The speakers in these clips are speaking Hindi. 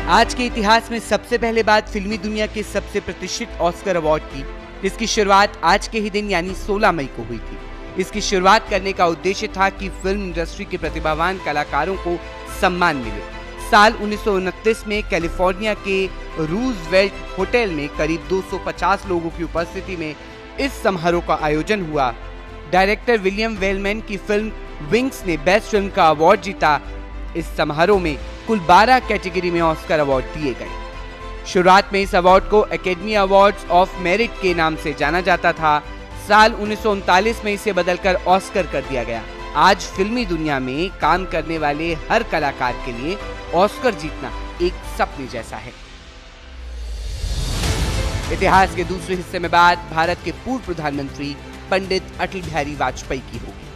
आज के इतिहास में सबसे पहले बात फिल्मी दुनिया के सबसे प्रतिष्ठित ऑस्कर अवार्ड की, जिसकी शुरुआत आज के ही दिन यानी 16 मई को हुई थी। इसकी शुरुआत करने का उद्देश्य था कि फिल्म इंडस्ट्री के प्रतिभावान कलाकारों को सम्मान मिले। साल 1929 में कैलिफोर्निया के रूजवेल्ट होटल में करीब 250 लोगों की उपस्थिति में इस समारोह का आयोजन हुआ। डायरेक्टर विलियम वेलमैन की फिल्म विंग्स ने बेस्ट फिल्म का अवार्ड जीता। इस समारोह में कुल 12 कैटेगरी में ऑस्कर अवार्ड दिए गए। शुरुआत में इस अवार्ड को एकेडमी अवार्ड्स ऑफ मेरिट के नाम से जाना जाता था। साल 1939 में इसे बदलकर ऑस्कर कर दिया गया। आज फिल्मी दुनिया में काम करने वाले हर कलाकार के लिए ऑस्कर जीतना एक सपने जैसा है। इतिहास के दूसरे हिस्से में बात भारत के पूर्व प्रधानमंत्री पंडित अटल बिहारी वाजपेयी की होगी।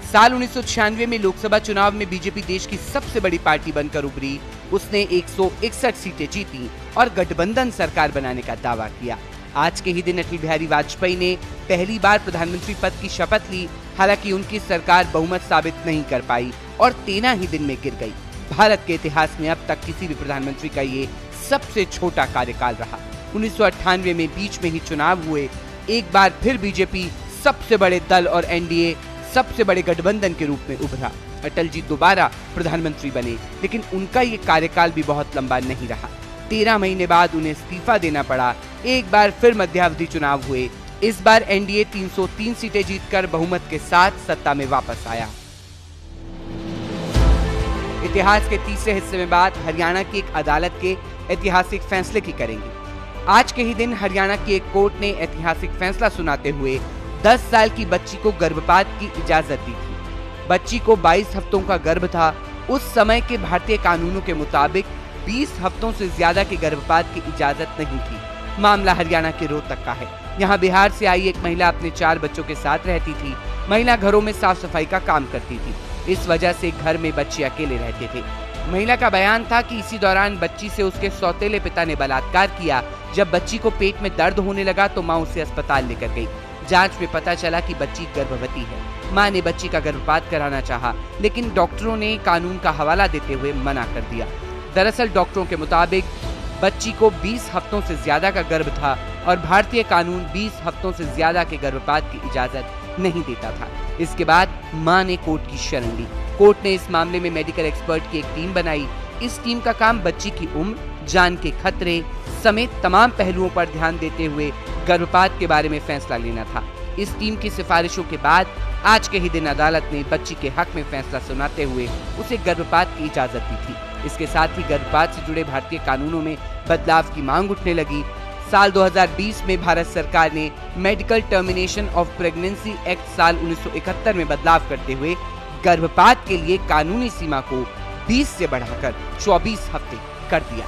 साल 1996 में लोकसभा चुनाव में बीजेपी देश की सबसे बड़ी पार्टी बनकर उभरी। उसने 161 सीटें जीती और गठबंधन सरकार बनाने का दावा किया। आज के ही दिन अटल बिहारी वाजपेयी ने पहली बार प्रधानमंत्री पद की शपथ ली। हालांकि उनकी सरकार बहुमत साबित नहीं कर पाई और 13 ही दिन में गिर गई। भारत के इतिहास में अब तक किसी भी प्रधानमंत्री का ये सबसे छोटा कार्यकाल रहा। 1998 में बीच में ही चुनाव हुए। एक बार फिर बीजेपी सबसे बड़े दल और एनडीए सबसे बड़े गठबंधन के रूप में उभरा। अटल जी दोबारा प्रधानमंत्री बने, लेकिन उनका ये कार्यकाल भी बहुत लंबा नहीं रहा। 13 महीने बाद उन्हें इस्तीफा देना पड़ा। एक बार फिर मध्यावधि चुनाव हुए। इस बार एनडीए 303 सीटें जीतकर बहुमत के साथ सत्ता में वापस आया। इतिहास के तीसरे हिस्से में बात हरियाणा की एक अदालत के ऐतिहासिक फैसले की करेंगे। आज के ही दिन हरियाणा की एक कोर्ट ने ऐतिहासिक फैसला सुनाते हुए 10 साल की बच्ची को गर्भपात की इजाजत दी थी। बच्ची को 22 हफ्तों का गर्भ था। उस समय के भारतीय कानूनों के मुताबिक 20 हफ्तों से ज्यादा के गर्भपात की इजाजत नहीं थी। मामला हरियाणा के रोहतक का है। यहाँ बिहार से आई एक महिला अपने 4 बच्चों के साथ रहती थी। महिला घरों में साफ सफाई का काम करती थी। इस वजह से घर में बच्चे अकेले रहते थे। महिला का बयान था कि इसी दौरान बच्ची से उसके सौतेले पिता ने बलात्कार किया। जब बच्ची को पेट में दर्द होने लगा तो माँ उसे अस्पताल लेकर गई। जांच में पता चला कि बच्ची गर्भवती है। मां ने बच्ची का गर्भपात कराना चाहा, लेकिन डॉक्टरों ने कानून का हवाला देते हुए मना कर दिया। दरअसल डॉक्टरों के मुताबिक बच्ची को 20 हफ्तों से ज्यादा का गर्भ था और भारतीय कानून 20 हफ्तों से ज्यादा के गर्भपात की इजाजत नहीं देता था। इसके बाद मां ने कोर्ट की शरण ली। कोर्ट ने इस मामले में मेडिकल एक्सपर्ट की एक टीम बनाई। इस टीम का काम बच्ची की उम्र, जान के खतरे समेत तमाम पहलुओं पर ध्यान देते हुए गर्भपात के बारे में फैसला लेना था। इस टीम की सिफारिशों के बाद आज के ही दिन अदालत ने बच्ची के हक में फैसला सुनाते हुए उसे गर्भपात की इजाजत दी थी। इसके साथ ही गर्भपात से जुड़े भारतीय कानूनों में बदलाव की मांग उठने लगी। साल 2020 में भारत सरकार ने medical termination of pregnancy act साल 1971 में बदलाव करते हुए गर्भपात के लिए कानूनी सीमा को 20 से बढ़ाकर 24 हफ्ते कर दिया।